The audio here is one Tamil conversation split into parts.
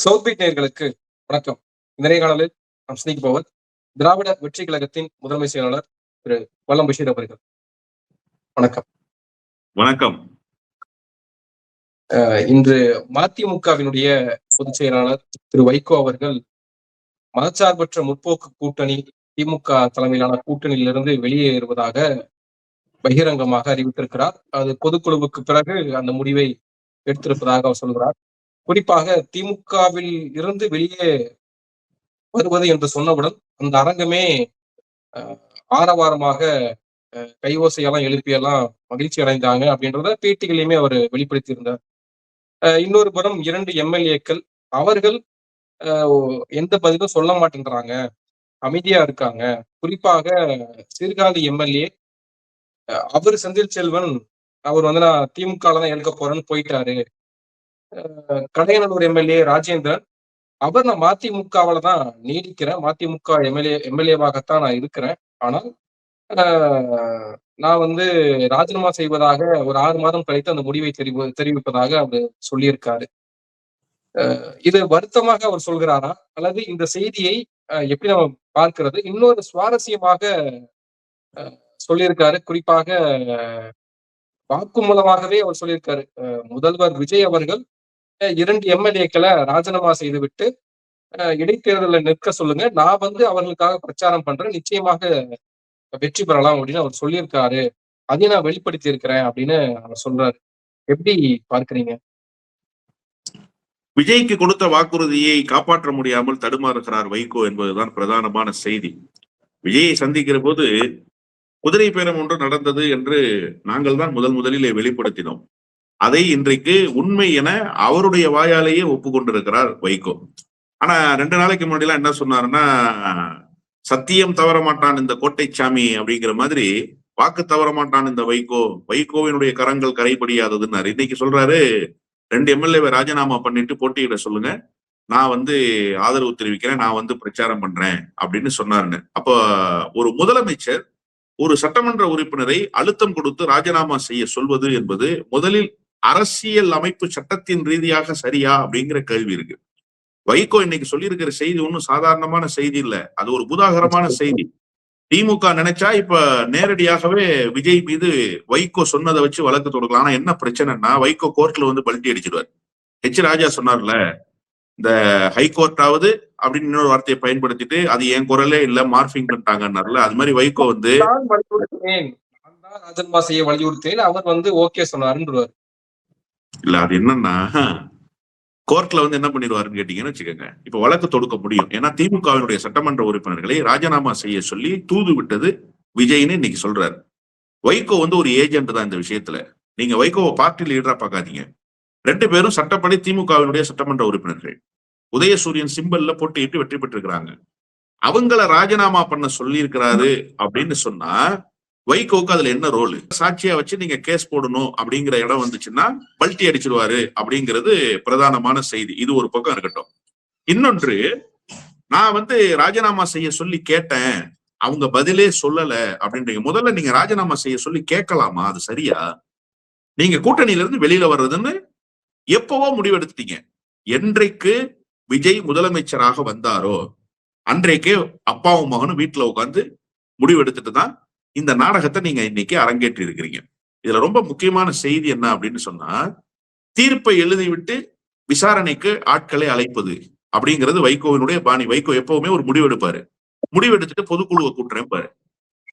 சவுத் பீட் நேயர்களுக்கு வணக்கம். இந்த நேர்காணலில் நாம் சிந்திக்க போவர் திராவிட வெற்றி கழகத்தின் முதன்மை செயலாளர் திரு வல்லம் பஷீர் அவர்கள். வணக்கம். வணக்கம். இன்று மதிமுகவினுடைய பொதுச் செயலாளர் திரு வைகோ அவர்கள் மதச்சார்பற்ற முற்போக்கு கூட்டணி திமுக தலைமையிலான கூட்டணியிலிருந்து வெளியேறுவதாக பகிரங்கமாக அறிவித்திருக்கிறார். அது பொதுக்குழுவுக்கு பிறகு அந்த முடிவை எடுத்திருப்பதாக அவர் சொல்கிறார். குறிப்பாக திமுகவில் இருந்து வெளியே வருவது என்று சொன்னவுடன் அந்த அரங்கமே ஆரவாரமாக கையோசையெல்லாம் எழுப்பியெல்லாம் மகிழ்ச்சி அடைந்தாங்க அப்படின்றத பேட்டிகளையுமே அவர் வெளிப்படுத்தியிருந்தார். இன்னொரு புறம் 2 எம்எல்ஏக்கள் அவர்கள் எந்த பதிலும் சொல்ல மாட்டேன்றாங்க, அமைதியா இருக்காங்க. குறிப்பாக சீர்காழி எம்எல்ஏ அவர் செந்தில் செல்வன் அவர் நான் திமுக தான் எடுக்க போறேன்னு போயிட்டாரு. கடையநல்லூர் எம்எல்ஏ ராஜேந்திரன் அவர் நான் மதிமுகவில் தான் நீடிக்கிறேன், மதிமுக எம்எல்ஏவாகத்தான் நான் இருக்கிறேன். ஆனால் நான் ராஜினாமா செய்வதாக ஒரு 6 மாதம் கழித்து அந்த முடிவை தெரிவிப்பதாக அவர் சொல்லியிருக்காரு. இது வருத்தமாக அவர் சொல்கிறாரா அல்லது இந்த செய்தியை எப்படி நம்ம பார்க்கிறது? இன்னொரு சுவாரஸ்யமாக சொல்லியிருக்காரு. குறிப்பாக வாக்குமூலமாகவே அவர் சொல்லியிருக்காரு, முதல்வர் விஜய் அவர்கள் 2 எம்எல்ஏக்களை ராஜினாமா செய்துவிட்டு இடைத்தேர்தலில் நிற்க சொல்லுங்க, நான் அவர்களுக்காக பிரச்சாரம் பண்றேன், நிச்சயமாக வெற்றி பெறலாம் அப்படின்னு அவர் சொல்லியிருக்காரு. அதையும் நான் வெளிப்படுத்தி இருக்கிறேன் அப்படின்னு அவர் சொல்றாரு. எப்படி பார்க்கிறீங்க? விஜய்க்கு கொடுத்த வாக்குறுதியை காப்பாற்ற முடியாமல் தடுமாறுகிறார் வைகோ என்பதுதான் பிரதானமான செய்தி. விஜயை சந்திக்கிற போது குதிரை பேரம் ஒன்று நடந்தது என்று நாங்கள் தான் முதலிலே வெளிப்படுத்தினோம். அதை இன்றைக்கு உண்மை என அவருடைய வாயாலேயே ஒப்புக்கொண்டிருக்கிறார் வைகோ. ஆனா 2 நாளைக்கு முன்னாடி என்ன சொன்னாருன்னா, சத்தியம் தவற மாட்டான் இந்த கோட்டைச்சாமி அப்படிங்கிற மாதிரி வாக்கு தவற மாட்டான் இந்த வைகோவினுடைய கரங்கள் கரைபடியாததுன்னாரு. இன்னைக்கு சொல்றாரு 2 எம்எல்ஏவை ராஜினாமா பண்ணிட்டு போட்டியிட சொல்லுங்க, நான் ஆதரவு தெரிவிக்கிறேன், நான் பிரச்சாரம் பண்றேன் அப்படின்னு சொன்னாருன்னு. அப்போ ஒரு முதலமைச்சர் ஒரு சட்டமன்ற உறுப்பினரை அழுத்தம் கொடுத்து ராஜினாமா செய்ய சொல்வது என்பது முதலில் அரசியல் அமைப்பு சட்டத்தின் ரீதியாக சரியா அப்படிங்கிற கேள்வி இருக்கு. வைகோ இன்னைக்கு சொல்லியிருக்கிற செய்தி ஒன்றும் சாதாரணமான செய்தி இல்ல, அது ஒரு பூதாகரமான செய்தி. திமுக நினைச்சா இப்ப நேரடியாகவே விஜய் மீது வைகோ சொன்னதை வச்சு வழக்கு தொடுக்கலாம். ஆனா என்ன பிரச்சனைன்னா, வைகோ கோர்ட்ல பல்ட்டி அடிச்சிடுவார். ராஜா சொன்னார்ல, இந்த ஹைகோர்ட்டாவது அப்படின்னு இன்னொரு வார்த்தையை பயன்படுத்திட்டு அது என் குரலே இல்ல மார்பிங் பண்ணிட்டாங்கன்னார்ல, அது மாதிரி வைகோ ராஜினாமா செய்ய வலியுறுத்தேன், அவர் ஓகே சொன்னாருன்றார். இல்ல அது என்னன்னா, கோர்ட்ல என்ன பண்ணிடுவாருன்னு கேட்டீங்கன்னு வச்சுக்கோங்க, இப்ப வழக்கு தொடுக்க முடியும். ஏன்னா திமுகவினுடைய சட்டமன்ற உறுப்பினர்களை ராஜினாமா செய்ய சொல்லி தூது விட்டது விஜய்னு இன்னைக்கு சொல்றாரு. வைகோ ஒரு ஏஜென்ட் தான் இந்த விஷயத்துல. நீங்க வைகோவை பார்ட்டி லீடரா பார்க்காதீங்க. 2 பேரும் சட்டப்படி திமுகவினுடைய சட்டமன்ற உறுப்பினர்கள். உதயசூரியன் சிம்பல்ல போட்டியிட்டு வெற்றி பெற்றிருக்கிறாங்க. அவங்கள ராஜினாமா பண்ண சொல்லி இருக்கிறாரு அப்படின்னு சொன்னா வைகோக்கு அதுல என்ன ரோல்? சாட்சியா வச்சு நீங்க கேஸ் போடணும் அப்படிங்கிற இடம் வந்துச்சுன்னா பல்ட்டி அடிச்சிருவாரு அப்படிங்கிறது பிரதானமான செய்தி. இது ஒரு பக்கம் இருக்கட்டும். இன்னொன்று, நான் ராஜினாமா செய்ய சொல்லி கேட்டேன், அவங்க பதிலே சொல்லல அப்படின்றீங்க. முதல்ல நீங்க ராஜினாமா செய்ய சொல்லி கேட்கலாமா? அது சரியா? நீங்க கூட்டணியில இருந்து வெளியில வர்றதுன்னு எப்பவோ முடிவெடுத்தீங்க. என்றைக்கு விஜய் முதலமைச்சராக வந்தாரோ அன்றைக்கே அப்பாவும் மகனும் வீட்டுல உட்கார்ந்து முடிவெடுத்துட்டு தான் இந்த நாடகத்தை நீங்க இன்னைக்கு அரங்கேற்றி இருக்கிறீங்க. இதுல ரொம்ப முக்கியமான செய்தி என்ன அப்படின்னு சொன்னா, தீர்ப்பை எழுதிவிட்டு விசாரணைக்கு ஆட்களை அழைப்பது அப்படிங்கிறது வைகோவினுடைய பாணி. வைகோ எப்பவுமே ஒரு முடிவெடுப்பாரு. முடிவெடுத்துட்டு பொதுக்குழுவை கூட்டுறேன் பாரு,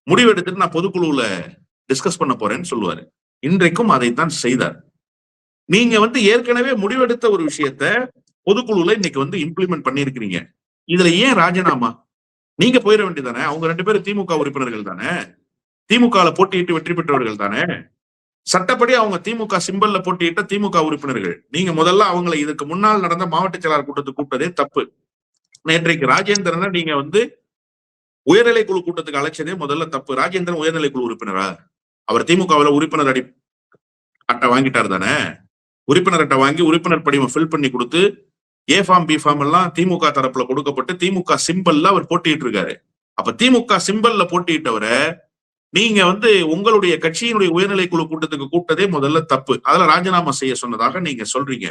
முடிவெடுத்துட்டு நான் பொதுக்குழுவுல டிஸ்கஸ் பண்ண போறேன்னு சொல்லுவாரு. இன்றைக்கும் அதைத்தான் செய்தார். நீங்க ஏற்கனவே முடிவெடுத்த ஒரு விஷயத்த பொதுக்குழுல இன்னைக்கு இம்ப்ளிமெண்ட் பண்ணிருக்கிறீங்க. இதுல ஏன் ராஜினாமா? நீங்க போயிட வேண்டியதானே? அவங்க 2 பேரும் திமுக உறுப்பினர்கள் தானே, திமுகல போட்டியிட்டு வெற்றி பெற்றவர்கள் தானே. சட்டப்படி அவங்க திமுக சிம்பல்ல போட்டியிட்ட திமுக உறுப்பினர்கள். நீங்க முதல்ல அவங்களை இதுக்கு முன்னால் நடந்த மாவட்ட செயலாளர் கூட்டத்துக்கு கூப்பிட்டதே தப்பு. நேற்றைக்கு ராஜேந்திரனை நீங்க உயர்நிலை குழு கூட்டத்துக்கு அழைச்சதே முதல்ல தப்பு. ராஜேந்திரன் உயர்நிலை குழு உறுப்பினரா? அவர் திமுகவில் உறுப்பினர் அட்டை வாங்கிட்டார் தானே. உறுப்பினர் அட்டை வாங்கி உறுப்பினர் படிவம் ஃபில் பண்ணி கொடுத்து ஏ ஃபார்ம் பி ஃபார்ம் எல்லாம் திமுக தரப்புல கொடுக்கப்பட்டு திமுக சிம்பல்ல அவர் போட்டிட்டு இருக்காரு. அப்ப திமுக சிம்பல்ல போட்டியிட்டவரை நீங்க உங்களுடைய கட்சியினுடைய உயர்நிலை குழு கூட்டத்துக்கு கூப்பிட்டதே முதல்ல தப்பு. அதுல ராஜினாமா செய்ய சொன்னதாக நீங்க சொல்றீங்க.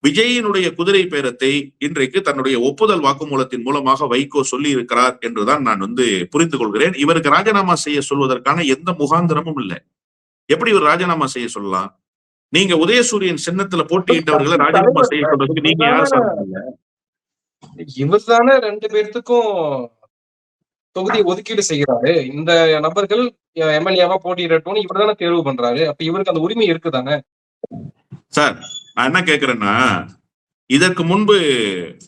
விஜயினுடைய குதிரை பேரத்தை இன்றைக்கு தன்னுடைய ஒப்புதல் வாக்குமூலத்தின் மூலமாக வைகோ சொல்லி இருக்கிறார் என்றுதான் நான் புரிந்து கொள்கிறேன். இவருக்கு ராஜினாமா செய்ய சொல்வதற்கான எந்த முகாந்திரமும் இல்லை. எப்படி இவர் ராஜினாமா செய்ய சொல்லலாம்? நீங்க உதயசூரியன் சின்னத்துல போட்டியிட்டவர்களை ராஜினாமா செய்ய சொல்றதுக்கு நீங்க யார் சார்? இவர் தானே 2 பேர்த்துக்கும் தொகுதி ஒதுக்கீடு செய்கிறாரு. இந்த நபர்கள் எம்எல்ஏவா போட்டியிடட்டும்னு இவர் தானே தேர்வு பண்றாரு. அப்ப இவருக்கு அந்த உரிமை இருக்குதானே சார்? நான் என்ன கேக்குறேன்னா, இதற்கு முன்பு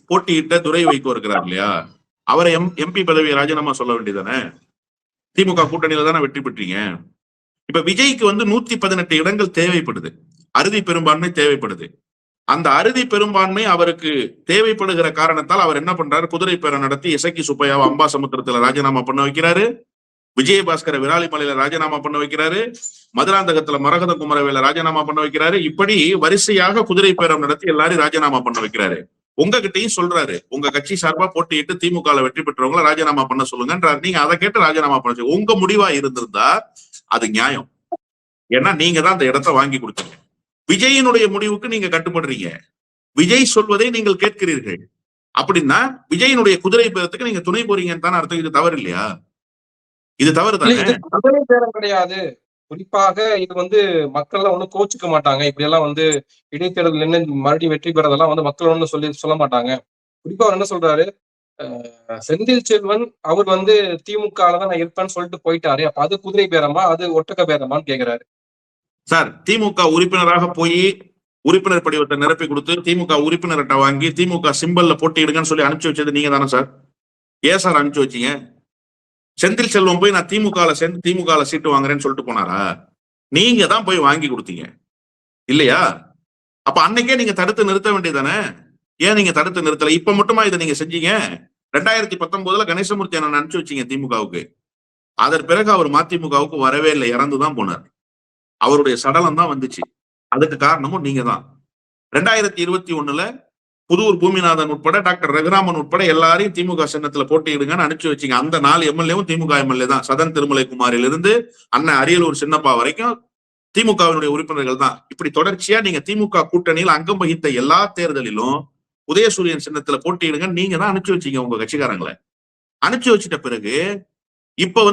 போட்டியிட்ட துரை வைகோ இருக்கிறார் இல்லையா, அவரை எம்பி பதவியை ராஜினாமா சொல்ல வேண்டியதானே? திமுக கூட்டணியில தானே வெற்றி பெற்றீங்க. இப்ப விஜய்க்கு 118 இடங்கள் தேவைப்படுது, அறுதி பெரும்பான்மை தேவைப்படுது. அந்த அறுதி பெரும்பான்மை அவருக்கு தேவைப்படுகிற காரணத்தால் அவர் என்ன பண்றாரு, குதிரை பேரம் நடத்தி எசக்கி சுப்பையாவை அம்பாசமுத்திரத்துல ராஜினாமா பண்ண வைக்கிறாரு, விஜயபாஸ்கரை விராலிமலையில ராஜினாமா பண்ண வைக்கிறாரு, மதுராந்தகத்துல மரகத குமரவேல ராஜினாமா பண்ண வைக்கிறாரு. இப்படி வரிசையாக குதிரை பேரம் நடத்தி எல்லாரும் ராஜினாமா பண்ண வைக்கிறாரு. உங்ககிட்டயும் சொல்றாரு, உங்க கட்சி சார்பா போட்டியிட்டு திமுக வெற்றி பெற்றவங்களை ராஜினாமா பண்ண சொல்லுங்கன்றாரு. நீங்க அதை கேட்டு ராஜினாமா பண்ண உங்க முடிவா இருந்திருந்தா அது நியாயம். ஏன்னா நீங்க தான் அந்த இடத்த வாங்கி கொடுத்தீங்க. விஜயினுடைய முடிவுக்கு நீங்க கட்டுப்படுறீங்க, விஜய் சொல்வதை நீங்கள் கேட்கிறீர்கள். அப்படின்னா விஜயினுடைய குதிரை பேரத்துக்கு நீங்க துணை போறீங்கன்னு தானே அர்த்தம். இது தவறு இல்லையா? இது தவறு தானே? குதிரை பேரம் கிடையாது. குறிப்பாக இது மக்கள் ஒண்ணும் கோச்சுக்க மாட்டாங்க. இப்படி எல்லாம் இடைத்தேர்தல் நின்று மறுபடியும் வெற்றி பெறதெல்லாம் மக்கள் ஒண்ணும் சொல்ல மாட்டாங்க. குறிப்பா அவர் என்ன சொல்றாரு, செந்தில் செல்வன் அவர் திமுகல தான் நான் இருப்பேன்னு சொல்லிட்டு போயிட்டாரு. அப்ப அது குதிரை பேரமா, அது ஒட்டக்க பேரமான்னு கேக்குறாரு. சார், திமுக உறுப்பினராக போய் உறுப்பினர் படிவத்தை நிரப்பி கொடுத்து திமுக உறுப்பினர்கிட்ட வாங்கி திமுக சிம்பல்ல போட்டியிடுங்கன்னு சொல்லி அனுப்பிச்சு வச்சது நீங்க தானே சார்? ஏன் சார் அனுப்பிச்சு வச்சீங்க? செந்தில் செல்வம் போய் நான் திமுகல சேர்ந்து திமுகல சீட்டு வாங்குறேன்னு சொல்லிட்டு போனாரா? நீங்க தான் போய் வாங்கி கொடுத்தீங்க இல்லையா? அப்ப அன்னைக்கே நீங்க தடுத்து நிறுத்த வேண்டியதானே? ஏன் நீங்க தடுத்து நிறுத்தல? இப்ப மட்டுமா இதை நீங்க செஞ்சீங்க? 2019 கணேசமூர்த்தி அண்ணன் அனுப்பிச்சு வச்சீங்க திமுகவுக்கு. அதன் பிறகு அவர் மதிமுகவுக்கு வரவே இல்லை, இறந்துதான் போனார். அவருடைய சடலம் தான் வந்துச்சு. அதுக்கு காரணமும் நீங்க தான். 2021 புதூர் பூமிநாதன் உட்பட டாக்டர் ரகுராமன் உட்பட எல்லாரையும் திமுக சின்னத்துல போட்டியிடுங்கன்னு அனுப்பிச்சு வச்சீங்க. அந்த 4 எம்எல்ஏவும் திமுக எம்எல்ஏ தான். சதன் திருமலை குமாரிலிருந்து அண்ணன் அரியலூர் சின்னப்பா வரைக்கும் திமுகவினுடைய உறுப்பினர்கள் தான். இப்படி தொடர்ச்சியா நீங்க திமுக கூட்டணியில் அங்கம் வகித்த எல்லா தேர்தலிலும் உதயசூரியன் சின்னத்துல போட்டியிடுங்க நீங்க தான் அனுப்பிச்சு வச்சீங்க உங்க கட்சிக்காரங்களை. அனுப்பிச்சு வச்சிட்ட பிறகு இப்ப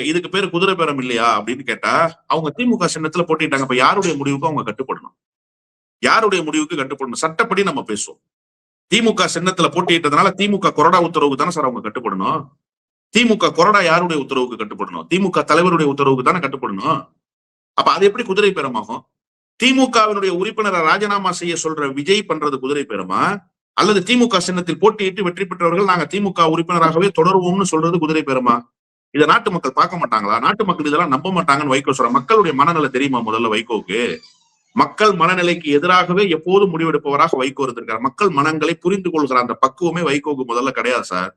இதுக்கு பேரு குதிரை பேரம் இல்லையா அப்படின்னு கேட்டா, அவங்க திமுக சின்னத்துல போட்டிட்டாங்க. இப்ப யாருடைய முடிவுக்கு அவங்க கட்டுப்படணும்? யாருடைய முடிவுக்கு கட்டுப்படணும்? சட்டப்படி நம்ம பேசுவோம். திமுக சின்னத்துல போட்டியிட்டதுனால திமுக கொறடா உத்தரவுக்கு தானே சார் அவங்க கட்டுப்படணும். திமுக கொறடா யாருடைய உத்தரவுக்கு கட்டுப்படணும்? திமுக தலைவருடைய உத்தரவுக்கு தானே கட்டுப்படணும். அப்ப அது எப்படி குதிரை பேரமாகும்? திமுகவினுடைய உறுப்பினரை ராஜினாமா செய்ய சொல்ற விஜய் பண்றது குதிரை பேரமா, அல்லது திமுக சின்னத்தில் போட்டியிட்டு வெற்றி பெற்றவர்கள் நாங்க திமுக உறுப்பினராகவே தொடருவோம்னு சொல்றது குதிரை பேரமா? இதை நாட்டு மக்கள் பார்க்க மாட்டாங்களா? நாட்டு மக்கள் இதெல்லாம் நம்ப மாட்டாங்கன்னு வைகோ சொல்ற. மக்களுடைய மனநிலை தெரியுமா முதல்ல வைகோவுக்கு? மக்கள் மனநிலைக்கு எதிராகவே எப்போதும் முடிவெடுப்பவராக வைகோ இருந்திருக்கார். மக்கள் மனங்களை புரிந்து கொள்கிற அந்த பக்குவமே வைகோவுக்கு முதல்ல கிடையாது சார்.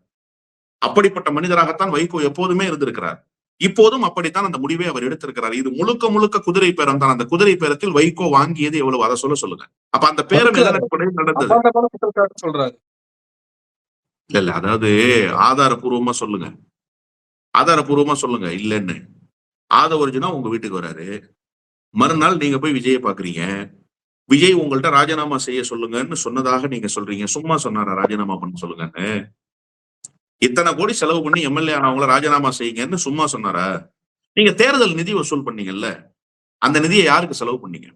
அப்படிப்பட்ட மனிதராகத்தான் வைகோ எப்போதுமே இருந்திருக்கிறார். இப்போதும் அப்படித்தான் அந்த முடிவை அவர் எடுத்திருக்கிறார். இது முழுக்க முழுக்க குதிரை பேரம் தான். அந்த குதிரை பேரத்தில் வைகோ வாங்கியது எவ்வளவு, அதை சொல்லுங்க. அப்ப அந்த பேரம் எதன் அடிப்படையில் நடந்தது சொல்றாரு? இல்ல அதாவது ஆதாரபூர்வமா சொல்லுங்க, ஆதாரபூர்வமா சொல்லுங்க. இல்லன்னு ஆதவர்ஜுனா உங்க வீட்டுக்கு வராரு, மறுநாள் நீங்க போய் விஜயை பாக்குறீங்க. விஜய் உங்கள்ட்ட ராஜினாமா செய்ய சொல்லுங்கன்னு சொன்னதாக நீங்க சொல்றீங்க. சும்மா சொன்னாரா ராஜினாமா பண்ண சொல்லுங்கன்னு? இத்தனை கோடி செலவு பண்ணி எம்எல்ஏ ஆனவங்களை ராஜினாமா செய்யுங்கன்னு சும்மா சொன்னாரா? நீங்க தேர்தல் நிதி வசூல் பண்ணீங்கல்ல, அந்த நிதியை யாருக்கு செலவு பண்ணீங்க?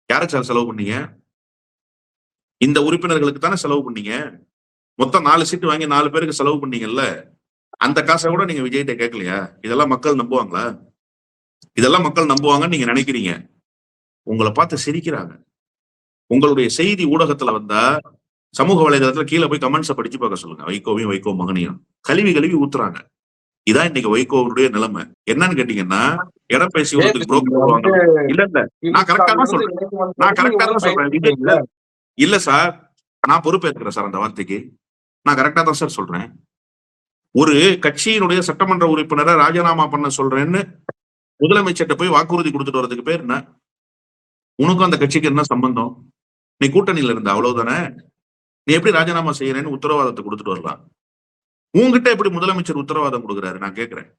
யாருக்கு சார் செலவு பண்ணீங்க? இந்த உறுப்பினர்களுக்கு தானே செலவு பண்ணீங்க. மொத்தம் 4 சீட்டு வாங்கி 4 பேருக்கு செலவு பண்ணீங்கல்ல. அந்த காசை கூட நீங்க விஜய்கிட்ட கேட்கலையா? இதெல்லாம் மக்கள் நம்புவாங்களா? இதெல்லாம் மக்கள் நம்புவாங்கன்னு நீங்க நினைக்கிறீங்க? உங்களை பார்த்து சிரிக்கிறாங்க. உங்களுடைய செய்தி ஊடகத்துல வந்தா சமூக வலைதளத்துல கீழே போய் கமெண்ட்ஸை படிச்சு பார்க்க சொல்லுங்க. வைகோவையும் வைகோ மகனையும் கழுவி ஊத்துறாங்க. இதான் இன்னைக்கு வைகோவுடைய நிலைமை. என்னன்னு கேட்டீங்கன்னா, இடம் பேசி புரோக்கர் இல்ல நான் கரெக்டா தான் சொல்றேன். இல்ல சார், நான் பொறுப்பேற்கிறேன் சார் அந்த வார்த்தைக்கு. நான் கரெக்டா தான் சார் சொல்றேன். ஒரு கட்சியினுடைய சட்டமன்ற உறுப்பினரை ராஜினாமா பண்ண சொல்றேன்னு முதலமைச்சர்கிட்ட போய் வாக்குறுதி கொடுத்துட்டு வர்றதுக்கு பேர் என்ன? உனக்கும் அந்த கட்சிக்கு என்ன சம்பந்தம்? நீ கூட்டணியில இருந்த அவ்வளவுதானே. நீ எப்படி ராஜினாமா செய்யறேன்னு உத்தரவாதத்தை கொடுத்துட்டு வரலாம்? உங்ககிட்ட எப்படி முதலமைச்சர் உத்தரவாதம் கொடுக்குறாரு நான் கேட்கிறேன்.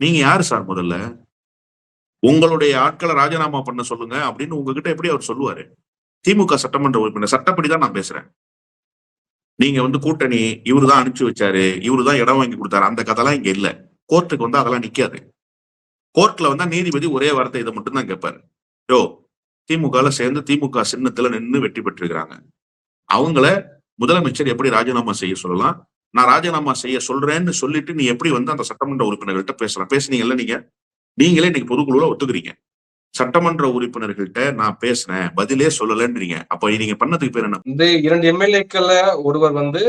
நீங்க யாரு சார்? முதல்ல உங்களுடைய ஆட்களை ராஜினாமா பண்ண சொல்லுங்க அப்படின்னு உங்ககிட்ட எப்படி அவர் சொல்லுவாரு? திமுக சட்டமன்ற உறுப்பினர், சட்டப்படிதான் நான் பேசுறேன். நீங்க கூட்டணி இவருதான் அனுப்பிச்சு வச்சாரு, இவருதான் இடம் வாங்கி கொடுத்தாரு, அந்த கதைலாம் இங்க இல்ல. கோர்ட்டுக்கு அதெல்லாம் நிக்காது. கோர்ட்ல நீதிபதி ஒரே வார்த்தை இதை மட்டும் தான் கேட்பாரு. யோ, திமுக சேர்ந்து திமுக சின்னத்துல நின்று வெற்றி பெற்றிருக்கிறாங்க, அவங்கள முதலமைச்சர் எப்படி ராஜினாமா செய்ய சொல்லலாம்? நான் ராஜினாமா செய்ய சொல்றேன்னு சொல்லிட்டு நீ எப்படி அந்த சட்டமன்ற உறுப்பினர்கள்ட்ட பேசலாம்? பேசுனீங்கல்ல நீங்களே இன்னைக்கு பொதுக்குழுல ஒத்துக்கிறீங்க. சட்டமன்ற உறுப்பினர்கள்ட்ட நான் பேசுறேன், பதிலே சொல்லலன்றீங்க. அப்ப நீங்க பண்ணதுக்கு பேர் என்ன? இந்த 2 எம்எல்ஏக்கள்ல ஒருவர்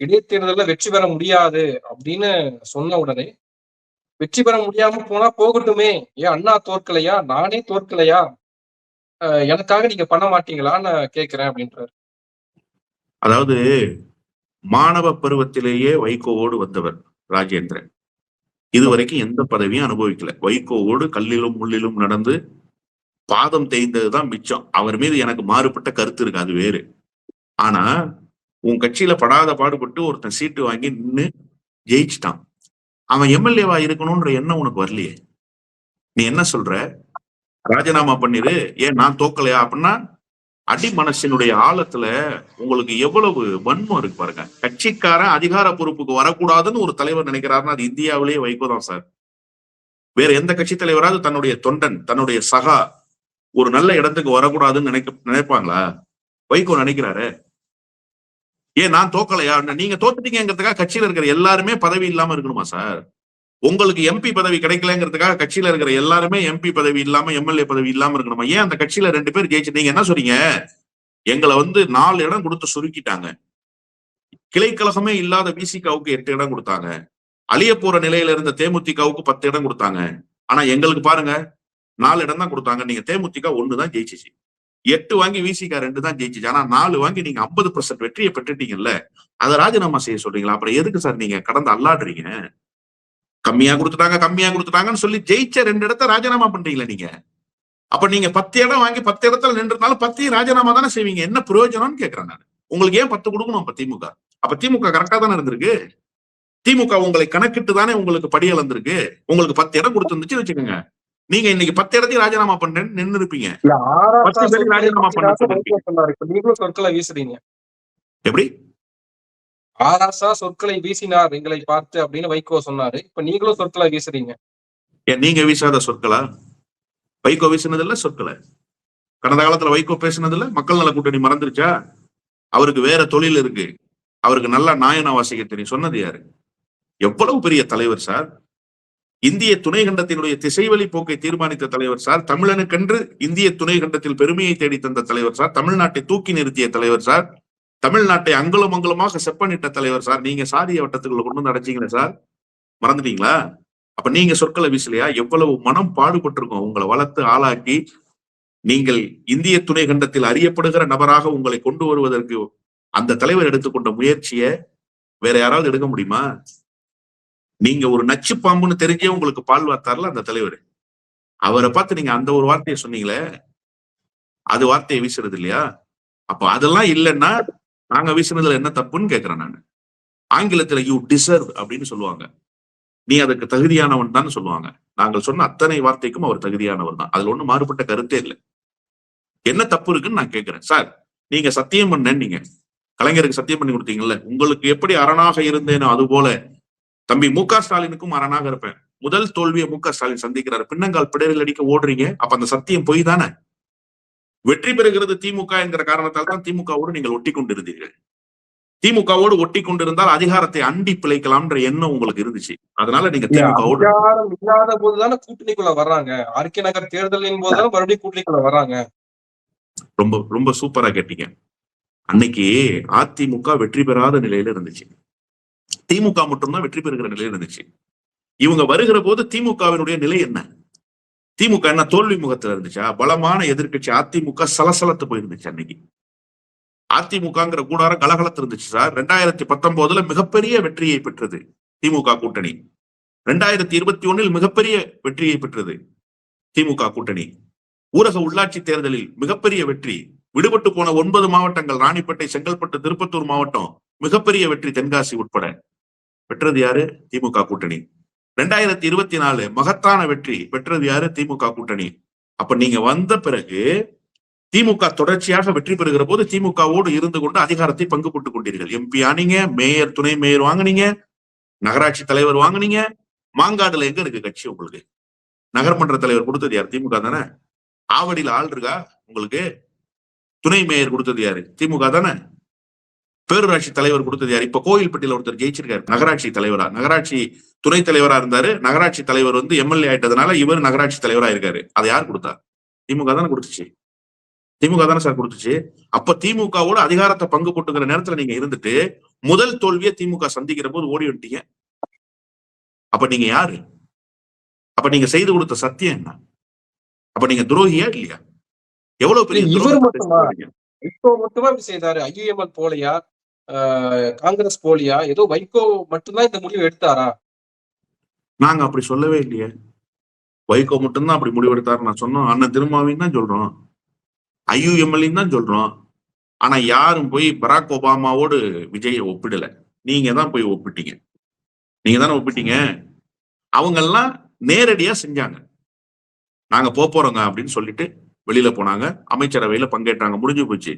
இடைத்தேர்தல்ல வெற்றி பெற முடியாது அப்படின்னு சொன்ன உடனே, வெற்றி பெற முடியாம போனா போகட்டுமே, ஏன் அண்ணா தோற்கலையா, நானே தோற்கலையா, எனக்காக நீங்க பண்ண மாட்டீங்களான்னு கேட்கிறேன் அப்படின்றாரு. அதாவது மாணவ பருவத்திலேயே வைகோவோடு வந்தவர் ராஜேந்திரன் இதுவரைக்கும் எந்த பதவியும் அனுபவிக்கல. வைகோவோடு கல்லிலும் முள்ளிலும் நடந்து பாதம் தேய்ந்ததுதான் மிச்சம். அவர் மீது எனக்கு மாறுபட்ட கருத்து இருக்கு, அது வேறு. ஆனா உன் கட்சியில படாத பாடுபட்டு ஒருத்தன் சீட்டு வாங்கி நின்று ஜெயிச்சுட்டான். அவன் எம்எல்ஏவா இருக்கணும்ன்ற எண்ணம் உனக்கு வரலையே. நீ என்ன சொல்ற? ராஜினாமா பண்ணிரு, ஏன் நான் தோக்கலையா? அப்படின்னா அடி மனசினுடைய ஆழத்துல உங்களுக்கு எவ்வளவு வன்மம் இருக்கு பாருங்க. கட்சிக்காரன் அதிகார பொறுப்புக்கு வரக்கூடாதுன்னு ஒரு தலைவர் நினைக்கிறாருன்னா அது இந்தியாவிலேயே வைகோ தான் சார். வேற எந்த கட்சி தலைவராவது தன்னுடைய தொண்டன், தன்னுடைய சகா ஒரு நல்ல இடத்துக்கு வரக்கூடாதுன்னு நினைப்பாங்களா? வைகோ நினைக்கிறாரு. ஏன் நான் தோக்கலையா? நீங்க தோத்துட்டீங்கிறதுக்காக கட்சியில இருக்கிற எல்லாருமே பதவி இல்லாம இருக்கணுமா சார்? உங்களுக்கு எம்பி பதவி கிடைக்கலங்கிறதுக்காக கட்சியில இருக்கிற எல்லாருமே எம்பி பதவி இல்லாம எம்எல்ஏ பதவி இல்லாம இருக்கணுமா? ஏன் அந்த கட்சியில 2 பேர் ஜெயிச்சு நீங்க என்ன சொல்றீங்க? எங்களை 4 இடம் கொடுத்து சுருக்கிட்டாங்க. கிளைக்கழகமே இல்லாத விசிகாவுக்கு 8 இடம் கொடுத்தாங்க. அழிய போற நிலையில இருந்த தேமுதிகவுக்கு 10 இடம் கொடுத்தாங்க. ஆனா எங்களுக்கு பாருங்க 4 இடம் தான் கொடுத்தாங்க. நீங்க தேமுதிக 1 தான் ஜெயிச்சிச்சு. 8 வாங்கி விசிகா 2 தான் ஜெயிச்சிச்சு. ஆனா 4 வாங்கி நீங்க 50% வெற்றியை பெற்றுட்டீங்கல்ல, அதை ராஜினாமா செய்ய சொல்றீங்களா? அப்புறம் எதுக்கு சார் நீங்க கடந்து அல்லாடுறீங்க? கம்மியா கொடுத்துட்டாங்கன்னு சொல்லி ஜெயிச்ச 2 இடத்த ராஜினாமா பண்றீங்களா நீங்க? அப்ப நீங்க 10 இடம் வாங்கி 10 இடத்துல நின்றுனாலும் 10 ராஜினாமா தானே செய்வீங்க. என்ன பிரயோஜனம்னு கேட்கிறேன் நான். உங்களுக்கு ஏன் 10 கொடுக்கணும் அப்ப திமுக? அப்ப திமுக கரெக்டா தானே இருந்திருக்கு. திமுக உங்களை கணக்கிட்டு தானே உங்களுக்கு படி அளந்திருக்கு. உங்களுக்கு 10 இடம் கொடுத்துருந்துச்சு வச்சுக்கோங்க, நீங்க இன்னைக்கு 10 இடத்தையும் ராஜினாமா பண்றேன்னு நின்று இருப்பீங்க. 10 பேருக்கு ராஜினாமா பண்ண நீங்களும் சொற்களை வீசுறீங்க. எப்படி? ஆராசா சொற்களை வீசினார் எங்களை பார்த்து அப்படின்னு வைகோ சொன்னாரு. இப்ப நீங்களும் சொற்களை வீசுறீங்க. ஏன் நீங்க வீசாத சொற்களா? வைகோ வீசினது இல்ல சொற்களை. கடந்த காலத்துல வைகோ பேசினது இல்ல. மக்கள் நல கூட்டணி மறந்துருச்சா? அவருக்கு வேற தொழில் இருக்கு, அவருக்கு நல்லா நாயனா வாசிக்க தெரியும். சொன்னது யாரு? எவ்வளவு பெரிய தலைவர் சார். இந்திய துணை கண்டத்தினுடைய திசைவழி போக்கை தீர்மானித்த தலைவர் சார். தமிழனுக்கென்று இந்திய துணை கண்டத்தில் பெருமையை தேடி தந்த தலைவர் சார். தமிழ்நாட்டை தூக்கி நிறுத்திய தலைவர் சார். தமிழ்நாட்டை அங்குலம் அங்குலமாக செப்பனிட்ட தலைவர் சார். நீங்க சாதிய வட்டத்துக்குள்ள கொண்டு அடைச்சிங்களே சார், மறந்துட்டீங்களா? அப்ப நீங்க சொற்களை வீசலையா? எவ்வளவு மனம் பாடுபட்டிருக்கோம் உங்களை வளர்த்து ஆளாக்கி நீங்கள் இந்திய துணை கண்டத்தில் அறியப்படுகிற நபராக உங்களை கொண்டு வருவதற்கு அந்த தலைவர் எடுத்துக்கொண்ட முயற்சியை வேற யாராவது எடுக்க முடியுமா? நீங்க ஒரு நச்சு பாம்புன்னு தெரிஞ்சே உங்களுக்கு பால் வார்த்தார்ல அந்த தலைவர், அவரை பார்த்து நீங்க அந்த ஒரு வார்த்தையை சொன்னீங்களே, அது வார்த்தையை வீசுறது இல்லையா? அப்ப அதெல்லாம் இல்லைன்னா நாங்க வீசுனதுல என்ன தப்புன்னு கேட்கிறேன் நான். ஆங்கிலத்துல யூ டிசர்வ் அப்படின்னு சொல்லுவாங்க. நீ அதுக்கு தகுதியானவன் தான் சொல்லுவாங்க. நாங்கள் சொன்ன அத்தனை வார்த்தைக்கும் அவர் தகுதியானவர் தான். அதுல ஒண்ணும் மாறுபட்ட கருத்தே இல்லை. என்ன தப்பு இருக்குன்னு நான் கேட்கிறேன். சார், நீங்க சத்தியம் பண்ணேன்னு நீங்க கலைஞருக்கு சத்தியம் பண்ணி கொடுத்தீங்கல்ல, உங்களுக்கு எப்படி அரணாக இருந்தேனோ அது போல தம்பி மு.க. ஸ்டாலினுக்கும் அரணாக இருப்பேன். முதல் தோல்வியை மு.க. ஸ்டாலின் சந்திக்கிறாரு. பின்னங்கால் பிடரில் அடிக்க ஓடுறீங்க. அப்ப அந்த சத்தியம் பொய் தானே? வெற்றி பெறுகிறது திமுக என்கிற காரணத்தால் தான் திமுகவோடு நீங்கள் ஒட்டி கொண்டிருந்தீர்கள். திமுகவோடு ஒட்டி கொண்டிருந்தால் அதிகாரத்தை அண்டி பிழைக்கலாம்ன்ற எண்ணம் உங்களுக்கு இருந்துச்சு. அதனால நீங்க திமுகவோடு இல்லாத போதுதானே கூட்டணிக்குள்ள வர்றாங்க. ஆர்கே நகர் தேர்தலின் போதுதான் மறுபடியும் கூட்டணிக்குள்ள வர்றாங்க. ரொம்ப ரொம்ப சூப்பரா கேட்டீங்க. அன்னைக்கு அதிமுக வெற்றி பெறாத நிலையில இருந்துச்சு, திமுக மட்டும்தான் வெற்றி பெறுகிற நிலையில இருந்துச்சு. இவங்க வருகிற போது திமுகவினுடைய நிலை என்ன? திமுக என்ன தோல்வி முகத்துல இருந்துச்சா? பலமான எதிர்கட்சி அதிமுக சலசலத்து போயிருந்துச்சு. அன்னைக்கு அதிமுகங்கிற கூடாரம் கலகலத்து இருந்துச்சு சார். 2019 மிகப்பெரிய வெற்றியை பெற்றது திமுக கூட்டணி. 2021 மிகப்பெரிய வெற்றியை பெற்றது திமுக கூட்டணி. ஊரக உள்ளாட்சி தேர்தலில் மிகப்பெரிய வெற்றி. விடுபட்டு போன 9 மாவட்டங்கள், ராணிப்பேட்டை, செங்கல்பட்டு, திருப்பத்தூர் மாவட்டம், மிகப்பெரிய வெற்றி. தென்காசி உட்பட பெற்றது யாரு? திமுக கூட்டணி. 2024 மகத்தான வெற்றி பெற்றது யாரு? திமுக கூட்டணி. அப்ப நீங்க வந்த பிறகு திமுக தொடர்ச்சியாக வெற்றி பெறுகிற போது திமுகவோடு இருந்து கொண்டு அதிகாரத்தை பங்கு போட்டுக் கொண்டீர்கள். எம்பி ஆனீங்க, மேயர், துணை மேயர் வாங்குனீங்க, நகராட்சி தலைவர் வாங்குனீங்க. மாங்காடுல எங்க இருக்கு கட்சி உங்களுக்கு? நகர்மன்ற தலைவர் கொடுத்தது யார்? திமுக தானே. ஆவடியில ஆள் இருக்கா உங்களுக்கு? துணை மேயர் கொடுத்தது யாரு? திமுக தானே. பேரூராட்சி தலைவர் கொடுத்தது யாரு? இப்ப கோயில்பட்டியில ஒருத்தர் ஜெயிச்சிருக்காரு நகராட்சி தலைவரா. நகராட்சி துணை தலைவரா இருந்தாரு, நகராட்சி தலைவர் எம்எல்ஏ ஆயிட்டதுனால இவர் நகராட்சி தலைவரா இருக்காரு. அதை யார் கொடுத்தா? திமுக தானே கொடுத்துச்சு. திமுக தானே சார் கொடுத்துச்சு. அப்ப திமுகவோட அதிகாரத்தை பங்கு போட்டுக்கிற நேரத்துல நீங்க இருந்துட்டு முதல் தோல்வியை திமுக சந்திக்கிற போது ஓடி வந்துட்டீங்க. அப்ப நீங்க யாரு? அப்ப நீங்க செய்து கொடுத்த சத்தியம் என்ன? அப்ப நீங்க துரோகியா இல்லையா? எவ்வளவு பெரிய இவர் மட்டுமா வைகோ மட்டுமா இப்படி செய்தாரு? ஐயுஎம்எல் போலியா, காங்கிரஸ் போலியா? ஏதோ வைகோ மட்டும்தான் இந்த முடிவு எடுத்தாரா? நாங்க அப்படி சொல்லவே இல்லையே. வைகோ மட்டும்தான் அப்படி முடிவெடுத்தாரு நான் சொன்னோம். அண்ணன் திருமாவின்னு தான் சொல்றோம், ஐயுஎம்எல் தான் சொல்றோம். ஆனா யாரும் போய் பராக் ஒபாமாவோடு விஜயை ஒப்பிடல. நீங்க தான் போய் ஒப்பிட்டீங்க. நீங்க தானே ஒப்பிட்டீங்க. அவங்க எல்லாம் நேரடியா செஞ்சாங்க. நாங்க போறோங்க அப்படின்னு சொல்லிட்டு வெளியில போனாங்க, அமைச்சரவையில பங்கேற்றாங்க, முடிஞ்சு போச்சு.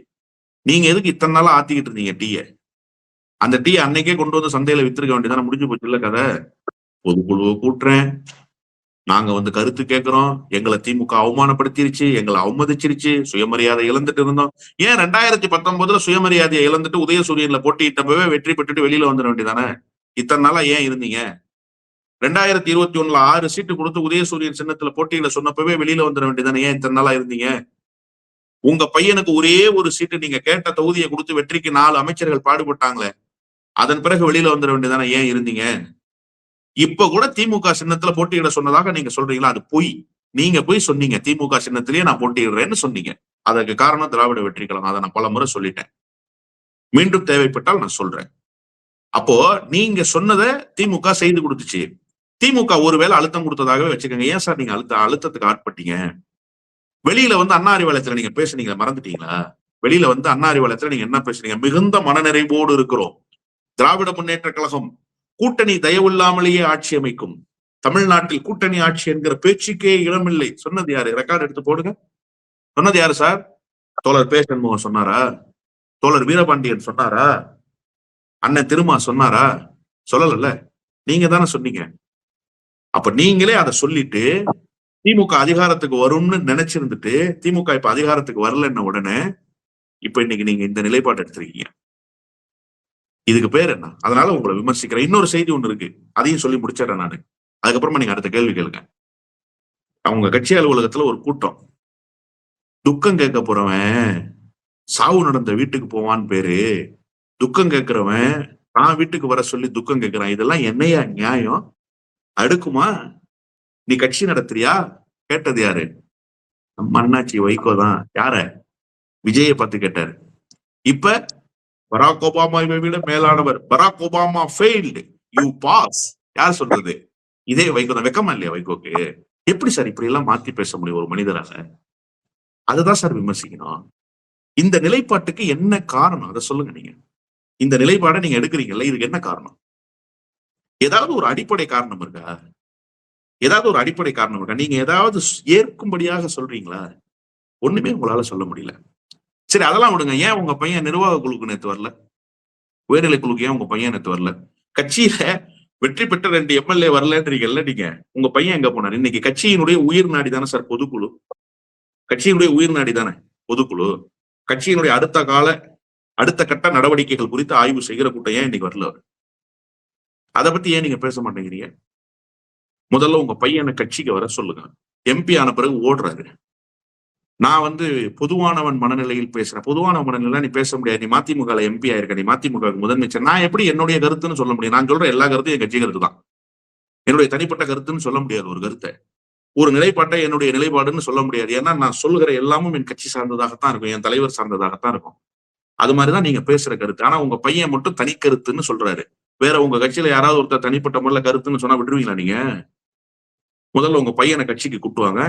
நீங்க எதுக்கு இத்தனை நாளா ஆத்திக்கிட்டு இருந்தீங்க டீயை? அந்த டீயை அன்னைக்கே கொண்டு வந்து சந்தையில வித்திருக்க வேண்டியதானே, முடிஞ்சு போச்சு இல்ல கதை. பொதுக்குழுவை கூட்டுறேன், நாங்க கருத்து கேட்கிறோம், எங்களை திமுக அவமானப்படுத்திருச்சு, எங்களை அவமதிச்சிருச்சு, சுயமரியாதை இழந்துட்டு இருந்தோம். ஏன் 2019 சுயமரியாதையை இழந்துட்டு உதயசூரியன்ல போட்டியிட்டப்பவே வெற்றி பெற்றுட்டு வெளியில வந்துட வேண்டியதானே? இத்தனை நாளா ஏன் இருந்தீங்க? 2021 6 சீட்டு கொடுத்து உதயசூரியன் சின்னத்துல போட்டியிட சொன்னப்பவே வெளியில வந்துட வேண்டியதானே? ஏன் இத்தனை நாளா இருந்தீங்க? உங்க பையனுக்கு ஒரே ஒரு சீட்டு நீங்க கேட்ட தொகுதியை கொடுத்து வெற்றிக்கு 4 அமைச்சர்கள் பாடுபட்டாங்களே, அதன் பிறகு வெளியில வந்துட வேண்டியதானே? ஏன் இருந்தீங்க? இப்ப கூட திமுக சின்னத்துல போட்டியிட சொன்னதாக நீங்க சொல்றீங்களா? அது பொய். நீங்க போய் சொன்னீங்க திமுக சின்னத்திலேயே நான் போட்டியிடுறேன்னு சொன்னீங்க. அதற்கு காரணம் திராவிட வெற்றி கழகம். அதை நான் பல முறை சொல்லிட்டேன், மீண்டும் தேவைப்பட்டால் நான் சொல்றேன். அப்போ நீங்க சொன்னதை திமுக செய்து கொடுத்துச்சு. திமுக ஒருவேளை அழுத்தம் கொடுத்ததாகவே வச்சுக்கோங்க. ஏன் சார் நீங்க அழுத்தத்துக்கு ஆட்பட்டீங்க? வெளியில அண்ணா அறிவாலயத்துல நீங்க பேசுனீங்க, மறந்துட்டீங்களா? வெளியில அண்ணா அறிவாலயத்துல நீங்க என்ன பேசுனீங்க? மிகுந்த மனநிறைவோடு இருக்கிறோம், திராவிட முன்னேற்ற கழகம் கூட்டணி தயவில்லாமலேயே ஆட்சி அமைக்கும், தமிழ்நாட்டில் கூட்டணி ஆட்சி என்கிற பேச்சுக்கே இடமில்லை. சொன்னது யாரு? ரெக்கார்டு எடுத்து போடுங்க. சொன்னது யாரு சார்? தோழர் பே. சண்முகம் சொன்னாரா? தோழர் வீரபாண்டியன் சொன்னாரா? அண்ணன் திருமா சொன்னாரா? சொல்லல. நீங்க தானே சொன்னீங்க. அப்ப நீங்களே அதை சொல்லிட்டு திமுக அதிகாரத்துக்கு வரும்னு நினைச்சிருந்துட்டு திமுக இப்ப அதிகாரத்துக்கு வரலன்ன உடனே இப்ப இன்னைக்கு நீங்க இந்த நிலைப்பாடு எடுத்திருக்கீங்க. இதுக்கு பேர் என்ன? அதனால உங்களை விமர்சிக்கிறேன். இன்னொரு செய்தி ஒண்ணு இருக்கு, அதையும் சொல்லி முடிச்சிடறேன் நானு. அதுக்கப்புறமா நீங்க அடுத்த கேள்வி கேளுங்க. அவங்க கட்சி அலுவலகத்துல ஒரு கூட்டம், துக்கம் கேட்க போறவன் சாவு நடந்த வீட்டுக்கு போவான்னு பேரு, துக்கம் கேட்கிறவன் நான் வீட்டுக்கு வர சொல்லி துக்கம் கேட்கிறான். இதெல்லாம் என்னையா நியாயம்? அடுக்குமா? நீ கட்சி நடத்துறியா? கேட்டது யாரு? நம்ம அண்ணாச்சி வைகோ தான். யார? விஜயை பார்த்து கேட்டாரு. இப்ப பராக் ஒபாமாவை விட மேலானவர், Barack Obama failed, you pass. யார் சொல்றது? இதே வைகோ தான். வெக்கமா இல்லையா வைகோக்கு? எப்படி சார் இப்படி எல்லாம் மாத்தி பேச முடியும் ஒரு மனிதராக? அதுதான் சார் விமர்சிக்கணும். இந்த நிலைப்பாட்டுக்கு என்ன காரணம்? அதை சொல்லுங்க. நீங்க இந்த நிலைப்பாடை நீங்க எடுக்கிறீங்கல்ல, இதுக்கு என்ன காரணம்? ஏதாவது ஒரு அடிப்படை காரணம் இருக்கா? ஏதாவது ஒரு அடிப்படை காரணம் இருக்கா? நீங்க ஏதாவது ஏற்கும்படியாக சொல்றீங்களா? ஒண்ணுமே உங்களால சொல்ல முடியல. சரி, அதெல்லாம் விடுங்க. ஏன் உங்க பையன் நிர்வாக குழுக்கு நேத்து வரல? உயர்நிலை குழுக்கு ஏன் உங்க பையன் நேத்து வரல? கட்சியில வெற்றி பெற்ற 2 எம்எல்ஏ வரலன்றீங்கல்ல நீங்க. உங்க பையன் எங்க போனார்? இன்னைக்கு கட்சியினுடைய உயிர் நாடி தானே சார் பொதுக்குழு. கட்சியினுடைய உயிர் நாடி தானே பொதுக்குழு. கட்சியினுடைய அடுத்த கட்ட நடவடிக்கைகள் குறித்து ஆய்வு செய்கிற கூட்டம் ஏன் இன்னைக்கு வரல? அதை பத்தி ஏன் நீங்க பேச மாட்டேங்கிறீங்க? முதல்ல உங்க பையனை கட்சிக்கு வர சொல்லுங்க. எம்பி ஆன பிறகு ஓடுறாரு. நான் பொதுவானவன் மனநிலையில் பேசுறேன். பொதுவான மனநிலை நீ பேச முடியாது. நீ மதிமுக எம்பி ஆயிருக்க, நீ மதிமுக முதலமைச்சர். நான் எப்படி என்னுடைய கருத்துன்னு சொல்ல முடியும்? நான் சொல்ற எல்லா கருத்தும் என் கட்சி கருத்து தான். என்னுடைய தனிப்பட்ட கருத்துன்னு சொல்ல முடியாது. ஒரு கருத்தை, ஒரு நிலைப்பாட்டை என்னுடைய நிலைப்பாடுன்னு சொல்ல முடியாது. ஏன்னா நான் சொல்லுகிற எல்லாமும் என் கட்சி சார்ந்ததாகத்தான் இருக்கும், என் தலைவர் சார்ந்ததாகத்தான் இருக்கும். அது மாதிரிதான் நீங்க பேசுற கருத்து. ஆனா உங்க பையன் மட்டும் தனி கருத்துன்னு சொல்றாரு. வேற உங்க கட்சியில யாராவது ஒருத்தர் தனிப்பட்ட முறையில கருத்துன்னு சொன்னா விட்டுருவீங்களா நீங்க? முதல்ல உங்க பையனை கட்சிக்கு கூட்டுவாங்க,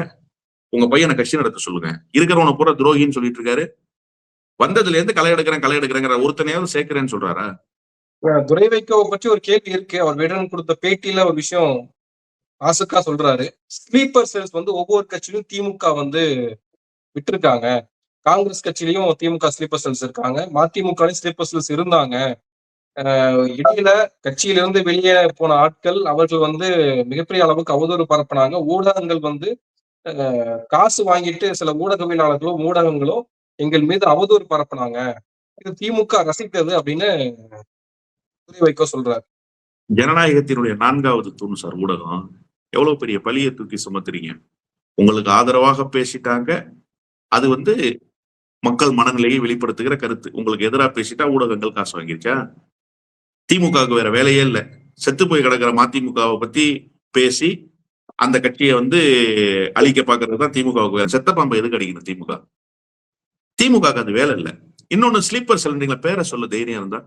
உங்க பையனை கட்சி நடத்த சொல்லுங்க. இருக்கிறவனை பூரா துரோகின்னு சொல்லிட்டு இருக்காரு. வந்ததுல இருந்து களை எடுக்கிறேங்கிற ஒருத்தனையாவது சேர்க்கிறேன்னு சொல்றாரா? துரை வைகோவை பற்றி ஒரு கேள்வி இருக்கு. அவர் விடன் கொடுத்த பேட்டியில ஒரு விஷயம் ஆசுக்கா சொல்றாரு. ஸ்லீப்பர் செல்ஸ் ஒவ்வொரு கட்சியிலும் திமுக விட்டுருக்காங்க. காங்கிரஸ் கட்சியிலயும் திமுக ஸ்லீப்பர் செல்ஸ் இருக்காங்க, மதிமுக ஸ்லீப்பர் செல்ஸ் இருந்தாங்க. இடையில கட்சியிலிருந்து வெளியே போன ஆட்கள் அவர்கள் வந்து மிகப்பெரிய அளவுக்கு அவதூறு பரப்புனாங்க. ஊடகங்கள் வந்து காசு வாங்கிட்டு சில ஊடகவியலாளர்களோ ஊடகங்களோ எங்கள் மீது அவதூறு பரப்புனாங்க. இது திமுக ரசித்தது அப்படின்னு வைகோ சொல்றாரு. ஜனநாயகத்தினுடைய 4வது தூண் சார் ஊடகம். எவ்வளவு பெரிய பழியை தூக்கி சுமத்துறீங்க. உங்களுக்கு ஆதரவாக பேசிட்டாங்க, அது வந்து மக்கள் மனநிலையை வெளிப்படுத்துகிற கருத்து. உங்களுக்கு எதிராக பேசிட்டா ஊடகங்கள் காசு வாங்கிருச்சா? திமுகவுக்கு வேற வேலையே இல்லை. செத்து போய் கிடக்கிற மதிமுகவை பத்தி பேசி அந்த கட்சியை வந்து அழிக்க பாக்குறது தான் திமுகவுக்கு வேலை. செத்த பாம்பை எதுக்கு அடிக்கணும் திமுக? திமுக அது வேலை இல்லை. இன்னொன்னு ஸ்லீப்பர் செல், நீங்க பேரை சொல்ல தைரியம் இருந்தா,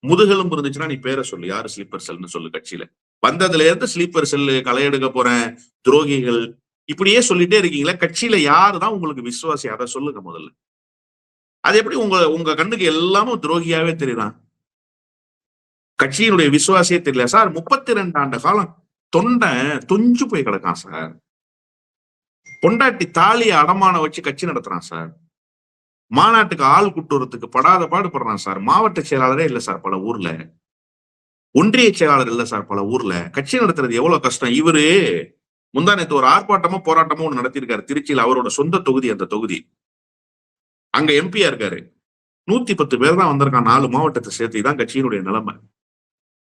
முதுகெலும்பு இருந்துச்சுன்னா நீ பேரை சொல்லு, யாரு ஸ்லீப்பர் செல்னு சொல்லு. கட்சியில வந்ததுல இருந்து ஸ்லீப்பர் செல்லு, களை எடுக்க போறேன், துரோகிகள், இப்படியே சொல்லிட்டே இருக்கீங்களா? கட்சியில யாருதான் உங்களுக்கு விசுவாசி? அதை சொல்லுங்க முதல்ல. அது எப்படி உங்க கண்ணுக்கு எல்லாமும் துரோகியாவே தெரியுதான்? கட்சியினுடைய விசுவாசியே தெரியல சார். 32 ஆண்டு காலம் தொண்டை தொஞ்சு போய் கிடக்கான் சார். பொண்டாட்டி தாலியை அடமான வச்சு கட்சி நடத்துறான் சார். மாநாட்டுக்கு ஆள் கூட்டுறதுக்கு படாத பாடுபடுறான் சார். மாவட்ட செயலாளரே இல்ல சார் பல ஊர்ல. ஒன்றிய செயலாளர் இல்ல சார் பல ஊர்ல. கட்சி நடத்துறது எவ்வளவு கஷ்டம். இவரு முந்தானத்து ஒரு ஆர்ப்பாட்டமோ போராட்டமோ ஒண்ணு நடத்திருக்காரு திருச்சியில. அவரோட சொந்த தொகுதி அந்த தொகுதி. அங்க எம்பியா இருக்காரு. 110 பேர் தான் வந்திருக்கான். 4 மாவட்டத்தை சேர்த்து. தான் கட்சியினுடைய நிலைமை.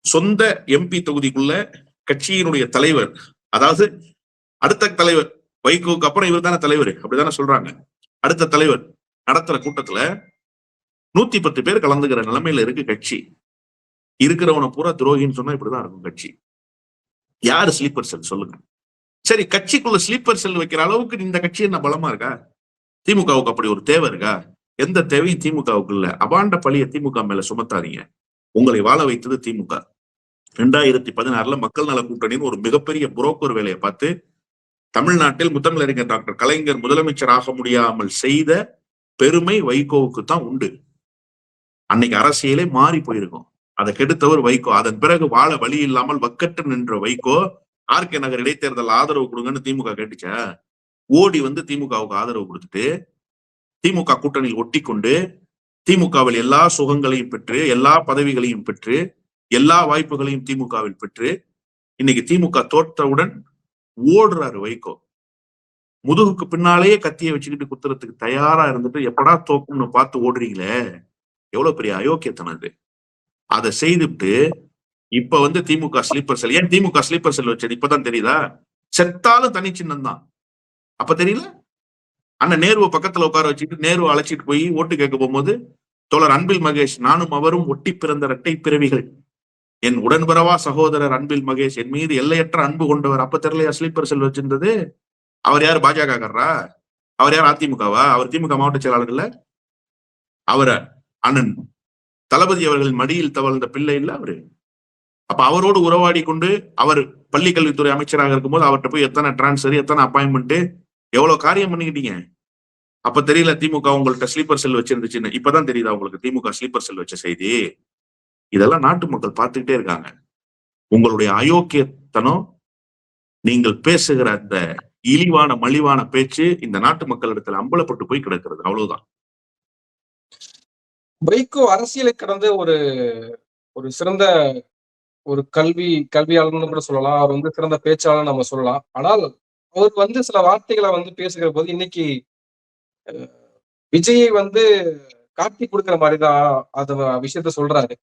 சொந்த எம்பி தொகுதிக்குள்ள கட்சியினுடைய தலைவர், அதாவது அடுத்த தலைவர், வைகோக்கு அப்புறம் இவர் தானே தலைவர், அப்படித்தானே சொல்றாங்க. அடுத்த தலைவர் நடத்துற கூட்டத்துல 110 பேர் கலந்துக்கிற நிலைமையில இருக்கு கட்சி. இருக்கிறவனை பூரா துரோகின்னு சொன்னா இப்படிதான் இருக்கும் கட்சி. யாரு ஸ்லீப்பர் செல் சொல்லுங்க. சரி, கட்சிக்குள்ள ஸ்லீப்பர் செல் வைக்கிற அளவுக்கு இந்த கட்சி என்ன பலமா இருக்கா? திமுகவுக்கு அப்படி ஒரு தேவை இருக்கா? எந்த தேவையும் திமுகவுக்கு இல்ல. அபாண்ட பழிய திமுக மேல சுமத்தாதீங்க. உங்களை வாழ வைத்தது திமுக. 2016 மக்கள் நல கூட்டணின்னு ஒரு மிகப்பெரிய புரோக்கர் வேலையை பார்த்து தமிழ்நாட்டில் முத்தமிழறிஞர் டாக்டர் கலைஞர் முதலமைச்சர் ஆக முடியாமல் செய்த பெருமை வைகோவுக்கு தான் உண்டு. அன்னைக்கு அரசியலே மாறி போயிருக்கும். அதை கெடுத்தவர் வைகோ. அதன் பிறகு வாழ வழி இல்லாமல் வக்கற்று நின்ற வைகோ ஆர்கே நகர் இடைத்தேர்தல் ஆதரவு கொடுங்கன்னு திமுக கேட்டுச்சா? ஓடி வந்து திமுகவுக்கு ஆதரவு கொடுத்துட்டு திமுக கூட்டணியில் ஒட்டி கொண்டு திமுகவில் எல்லா சுகங்களையும் பெற்று, எல்லா பதவிகளையும் பெற்று, எல்லா வாய்ப்புகளையும் திமுகவில் பெற்று, இன்னைக்கு திமுக தோற்றவுடன் ஓடுறாரு வைகோ. முதுகுக்கு பின்னாலேயே கத்தியை வச்சுக்கிட்டு குத்துறதுக்கு தயாரா இருந்துட்டு எப்படா தோக்கும்னு பார்த்து ஓடுறீங்களே, எவ்வளவு பெரிய அயோக்கியத்தனம் இது. அதை செய்துட்டு இப்ப வந்து திமுக ஸ்லீப்பர் செல். ஏன் திமுக ஸ்லீப்பர் செல் வச்சது இப்பதான் தெரியுதா? செத்தாலும் தனி சின்னம் தான். அப்ப தெரியல? அண்ணன் நேருவை பக்கத்துல உட்கார வச்சுட்டு நேருவை அழைச்சிட்டு போய் ஓட்டு கேட்க போகும்போது தோழர் அன்பில் மகேஷ், நானும் அவரும் ஒட்டி பிறந்த இரட்டை பிறவிகள், என் உடன்பிறவா சகோதரர் அன்பில் மகேஷ், என் மீது எல்லையற்ற அன்பு கொண்டவர். அப்ப தெரியலையா ஸ்லீப்பர் செல் வச்சிருந்தது? அவர் யார்? பாஜக காரரா? அவர் யார்? அதிமுகவா? அவர் திமுக மாவட்ட செயலாளர் இல்ல? அவர அண்ணன் தளபதி அவர்களின் மடியில் தவழ்ந்த பிள்ளை இல்ல அவரு? அப்ப அவரோடு உறவாடி கொண்டு அவர் பள்ளி கல்வித்துறை அமைச்சராக இருக்கும்போது அவர்கிட்ட போய் எத்தனை டிரான்ஸ்பர், எத்தனை அப்பாயின்மெண்ட், எவ்வளவு காரியம் பண்ணிக்கிட்டீங்க. அப்ப தெரியல திமுக உங்கள்கிட்ட ஸ்லீப்பர் செல் வச்சிருந்துச்சுன்னு. இப்பதான் தெரியுதா உங்களுக்கு திமுக ஸ்லீப்பர் செல் வச்ச செய்தி? இதெல்லாம் நாட்டு மக்கள் பார்த்துக்கிட்டே இருக்காங்க. உங்களுடைய அயோக்கியத்தனம், நீங்கள் பேசுகிற அந்த இழிவான மலிவான பேச்சு இந்த நாட்டு மக்களிடத்துல அம்பலப்பட்டு போய் கிடக்கிறது. அவ்வளவுதான். வைகோ அரசியலை கடந்த ஒரு சிறந்த ஒரு கல்வியாளர்னு கூட சொல்லலாம். அவர் வந்து சிறந்த பேச்சாளர் நம்ம சொல்லலாம். ஆனால் அவர் வந்து சில வார்த்தைகளை வந்து பேசுகிற போது இன்னைக்கு விஜயை வந்து காட்டி கொடுக்கிற மாதிரிதான் அந்த விஷயத்த சொல்றாரு.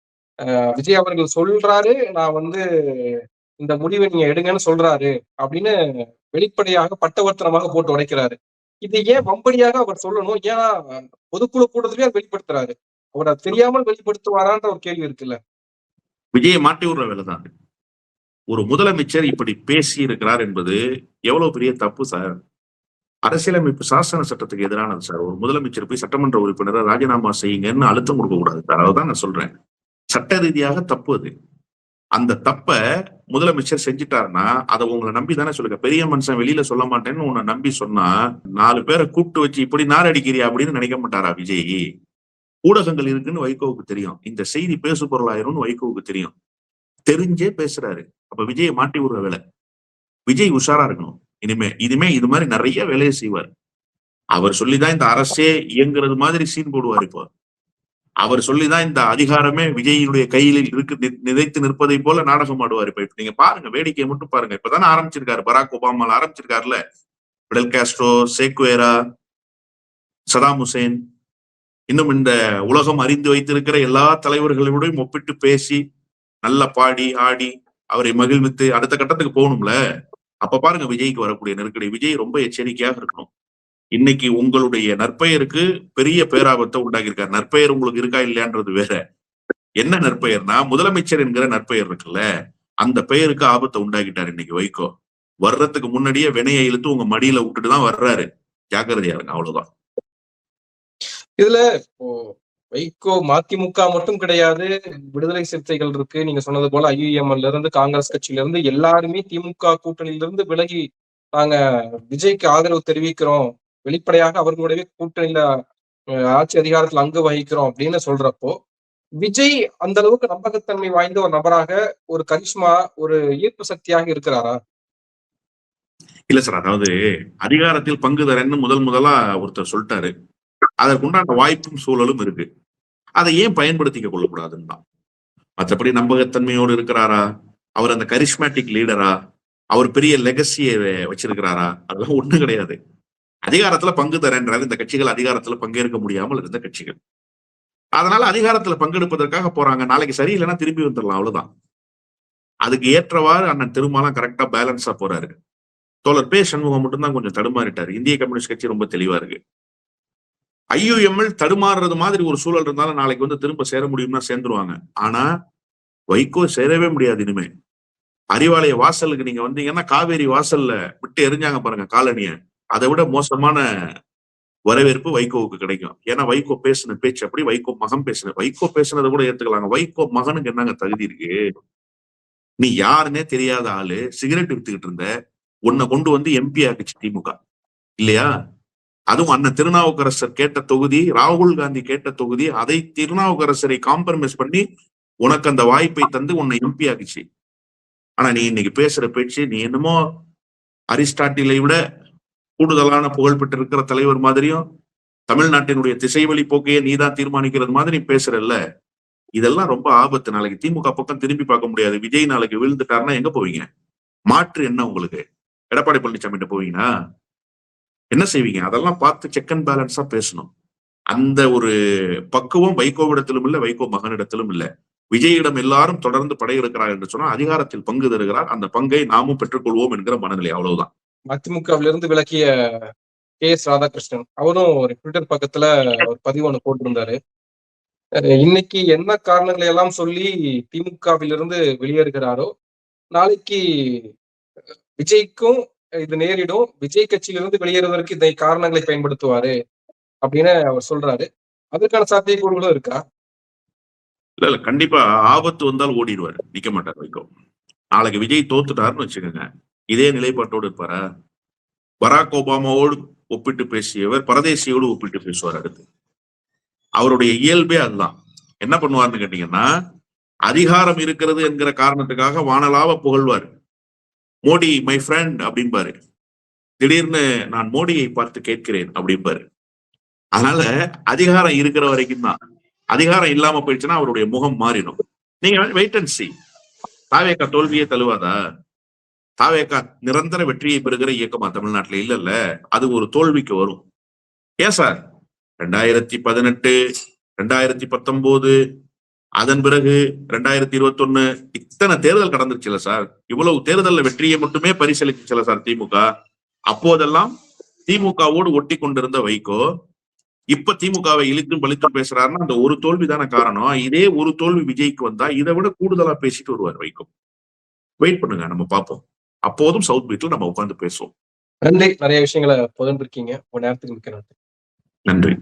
விஜய் அவர்கள் சொல்றாரு, நான் வந்து இந்த முடிவை நீங்க எடுங்கன்னு சொல்றாரு அப்படின்னு வெளிப்படையாக பட்டவர்த்தனமாக போட்டு உடைக்கிறாரு. இது ஏன் வம்படியாக அவர் சொல்லணும்? ஏன்னா பொதுக்குழு கூட்டத்திலேயே அவர் வெளிப்படுத்துறாரு. அவர் தெரியாமல் வெளிப்படுத்துவாரான்ற ஒரு கேள்வி இருக்குல்ல. விஜயை மாட்டி விடுற வேலைதான். ஒரு முதலமைச்சர் இப்படி பேசி இருக்கிறார் என்பது எவ்வளவு பெரிய தப்பு சார். அரசியலமைப்பு சாசன சட்டத்துக்கு எதிரானது சார். ஒரு முதலமைச்சர் போய் சட்டமன்ற உறுப்பினரை ராஜினாமா செய்யுங்கன்னு அழுத்தம் கொடுக்க கூடாது சார். அதான் நான் சொல்றேன். சட்ட ரீதியாக தப்பு அது. அந்த தப்ப முதலமைச்சர் செஞ்சுட்டாருன்னா அதை உங்களை நம்பி தானே சொல்லுங்க. பெரிய மனுஷன் வெளியில சொல்ல மாட்டேன்னு உன்னை நம்பி சொன்னா 4 பேரை கூப்பிட்டு வச்சு இப்படி நாரடிக்கிறியா அப்படின்னு நினைக்க மாட்டாரா விஜய்? ஊடகங்கள் இருக்குன்னு வைகோவுக்கு தெரியும். இந்த செய்தி பேசு பொருளாயிரும்னு வைகோவுக்கு தெரியும். தெரிஞ்சே பேசுறாரு. அப்ப விஜயை மாட்டி விடுற வேலை. விஜய் உஷாரா இருக்கணும். இனிமே இது மாதிரி நிறைய வேலையை செய்வார். அவர் சொல்லிதான் இந்த அரசே இயங்குறது மாதிரி சீன் போடுவார். இப்போ அவர் சொல்லிதான் இந்த அதிகாரமே விஜயினுடைய கையில் இருக்கு நிலைத்து நிற்பதை போல நாடகம் ஆடுவார். இப்ப நீங்க பாருங்க, வேடிக்கையை மட்டும் பாருங்க. இப்பதானே ஆரம்பிச்சிருக்காரு, பராக் ஒபாமால ஆரம்பிச்சிருக்காருல. Fidel Castro, Che Guevara, Saddam Hussein, இன்னும் இந்த உலகம் அறிந்து வைத்திருக்கிற எல்லா தலைவர்களோடையும் ஒப்பிட்டு பேசி நல்லா பாடி ஆடி அவரை மகிழ்வித்து அடுத்த கட்டத்துக்கு போகணும்ல. அப்ப பாருங்க விஜய்க்கு வரக்கூடிய நெருக்கடி. விஜய் ரொம்ப எச்சரிக்கையாக இருக்கணும். இன்னைக்கு உங்களுடைய நற்பெயருக்கு பெரிய பேராபத்தை உண்டாக்கியிருக்காரு. நற்பெயர் உங்களுக்கு இருக்கா இல்லையான்றது வேற. என்ன நற்பெயர்னா, முதலமைச்சர் என்கிற நற்பெயர் இருக்குல்ல, அந்த பெயருக்கு ஆபத்தை உண்டாக்கிட்டாரு இன்னைக்கு வைகோ. வர்றதுக்கு முன்னாடியே வினையை இழுத்து உங்க மடியில விட்டுட்டுதான் வர்றாரு. ஜாக்கிரதையா இருங்க, அவ்வளவுதான். இதுல இப்போ வைகோ மதிமுக மட்டும் கிடையாது, விடுதலை சிறுத்தைகள் இருக்கு, நீங்க சொன்னது போல ஐயுஎம்எல்ல இருந்து காங்கிரஸ் கட்சியில இருந்து எல்லாருமே திமுக கூட்டணியிலிருந்து விலகி நாங்க விஜய்க்கு ஆதரவு தெரிவிக்கிறோம், வெளிப்படையாக அவர்களுடைய கூட்டணியில ஆட்சி அதிகாரத்துல அங்கு வகிக்கிறோம் அப்படின்னு சொல்றப்போ, விஜய் அந்த அளவுக்கு நம்பகத்தன்மை வாய்ந்த ஒரு நபராக, ஒரு கரிஷ்மா, ஒரு ஈர்ப்பு சக்தியாக இருக்கிறாரா? இல்ல சார், அதாவது அதிகாரத்தில் பங்கு தரேன்னு முதலா ஒருத்தர் சொல்லிட்டாரு. அதற்குண்டான வாய்ப்பும் சூழலும் இருக்கு. அதை ஏன் பயன்படுத்திக்க கொள்ளக்கூடாதுன்னு தான். மற்றபடி நம்பகத்தன்மையோடு இருக்கிறாரா, அவர் அந்த கரிஸ்மேட்டிக் லீடரா, அவர் பெரிய லெகசியை வச்சிருக்கிறாரா, அதெல்லாம் ஒண்ணும் கிடையாது. அதிகாரத்துல பங்கு தரேன்றாரு. இந்த கட்சிகள் அதிகாரத்துல பங்கேற்க முடியாமல் இருந்த கட்சிகள். அதனால அதிகாரத்துல பங்கெடுப்பதற்காக போறாங்க. நாளைக்கு சரியில்லைன்னா திரும்பி வந்துடலாம், அவ்வளவுதான். அதுக்கு ஏற்றவாறு அண்ணன் திருமாலாம் கரெக்டா பேலன்ஸா போறாரு. தோழர் பே சண்முகம் மட்டும்தான் கொஞ்சம் தடுமாறிட்டாரு. இந்திய கம்யூனிஸ்ட் கட்சி ரொம்ப தெளிவா இருக்கு. ஐயுஎம்எல் தடுமாறுறது மாதிரி ஒரு சூழல் இருந்தாலும் நாளைக்கு வந்து திரும்ப சேர முடியும்னா சேர்ந்துருவாங்க. ஆனா வைகோ சேரவே முடியாது இனிமே. அறிவாலய வாசலுக்கு நீங்க வந்தீங்கன்னா காவேரி வாசல்ல விட்டு எரிஞ்சாங்க பாருங்க காலனிய, அதை விட மோசமான வரவேற்பு வைகோவுக்கு கிடைக்கும். ஏன்னா வைகோ பேசின பேச்சு அப்படி, வைகோ மகன் வைகோ பேசுனதை கூட ஏத்துக்கலாங்க. வைகோ மகனுக்கு என்னங்க தகுதி இருக்கு? நீ யாருன்னே தெரியாத ஆளு, சிகரெட் வித்துக்கிட்டு இருந்த, உன்னை கொண்டு வந்து எம்பி ஆக்குச்சு திமுக இல்லையா? அதுவும் அண்ணன் திருநாவுக்கரசர் கேட்ட தொகுதி, ராகுல் காந்தி கேட்ட தொகுதி, அதை திருநாவுக்கரசரை காம்ப்ரமைஸ் பண்ணி உனக்கு அந்த வாய்ப்பை தந்து உன்னை எம்பி ஆக்குச்சு. ஆனா நீ இன்னைக்கு பேசுற பேச்சு, நீ என்னமோ அரிஸ்டாட்டிலை விட கூடுதலான புகழ் பெற்றிருக்கிற தலைவர் மாதிரியும், தமிழ்நாட்டினுடைய திசைவழி போக்கையே நீதான் தீர்மானிக்கிறது மாதிரி பேசுறல்ல, இதெல்லாம் ரொம்ப ஆபத்து. நாளைக்கு திமுக பக்கம் திரும்பி பார்க்க முடியாது. விஜய் நாளைக்கு விழுந்துட்டாருன்னா எங்க போவீங்க? மாற்று என்ன உங்களுக்கு? எடப்பாடி பழனிசாமி போவீங்கன்னா என்ன செய்வீங்க? அதெல்லாம் பார்த்து செக் அண்ட் பேலன்ஸா பேசணும். அந்த ஒரு பக்குவம் வைகோவிடத்திலும் இல்ல, வைகோ மகனிடத்திலும் இல்ல. விஜயிடம் எல்லாரும் தொடர்ந்து படையெடுக்கிறார் என்று சொன்னா அதிகாரத்தில் பங்கு தருகிறார். அந்த பங்கை நாமும் பெற்றுக்கொள்வோம் என்கிற மனநிலை, அவ்வளவுதான். மதிமுகவிலிருந்து விலக்கிய கே.எஸ். ராதாகிருஷ்ணன் அவரும் ஒரு ட்விட்டர் பக்கத்துல ஒரு பதிவு ஒண்ணு போட்டிருந்தாரு. இன்னைக்கு என்ன காரணங்களை எல்லாம் சொல்லி திமுகவிலிருந்து வெளியேறுகிறாரோ, நாளைக்கு விஜய்க்கும் இது நேரிடும், விஜய் கட்சியிலிருந்து வெளியேறுவதற்கு இந்த காரணங்களை பயன்படுத்துவாரு அப்படின்னு அவர் சொல்றாரு. அதற்கான சாத்தியக்கூறுகளும் இருக்கா? இல்ல கண்டிப்பா ஆபத்து வந்தால் ஓடிடுவாரு, நிக்க மாட்டார் வைகோ. நாளைக்கு விஜய் தோத்துட்டாருன்னு வச்சுக்கோங்க, இதே நிலைப்பாட்டோடு இருப்பாரா? பராக் ஒபாமாவோடு ஒப்பிட்டு பேசியவர் பரதேசியோடு ஒப்பிட்டு பேசுவார். அடுத்து அவருடைய இயல்பே அதுதான். என்ன பண்ணுவார்னு கேட்டீங்கன்னா, அதிகாரம் இருக்கிறது என்கிற காரணத்துக்காக வானலாவ புகழ்வார். மோடி மை ஃப்ரெண்ட் அப்படின்பாரு. திடீர்னு நான் மோடியை பார்த்து கேட்கிறேன் அப்படின்பாரு. அதனால அதிகாரம் இருக்கிற வரைக்கும் தான். அதிகாரம் இல்லாம போயிடுச்சுன்னா அவருடைய முகம் மாறிடும். நீங்க வெயிட் அண்ட் சி. தாவேகா தோல்வியே தழுவாதா? தாவேகா நிரந்தர வெற்றியை பெறுகிற இயக்கமா தமிழ்நாட்டுல? இல்ல, அது ஒரு தோல்விக்கு வரும். ஏன் சார் 2018, 2019, அதன் பிறகு 2021 இத்தனை தேர்தல் கடந்துருச்சுல சார். இவ்வளவு தேர்தல்ல வெற்றியை மட்டுமே பரிசீலிச்சுல சார் திமுக. அப்போதெல்லாம் திமுகவோடு ஒட்டி கொண்டிருந்த வைகோ இப்ப திமுகவை இழுத்தும் பழித்தும் பேசுறாருன்னா அந்த ஒரு தோல்வி தானே காரணம். இதே ஒரு தோல்வி விஜய்க்கு வந்தா இதை விட கூடுதலா பேசிட்டு வருவார் வைகோ. வெயிட் பண்ணுங்க, நம்ம பார்ப்போம். அப்போதும் சவுத் பீட்ல நம்ம உட்கார்ந்து பேசுவோம். நன்றி. நிறைய விஷயங்களை பகிர்ந்திருக்கீங்க. உங்க நேரத்துக்கு மிக்க நன்றி. நன்றி.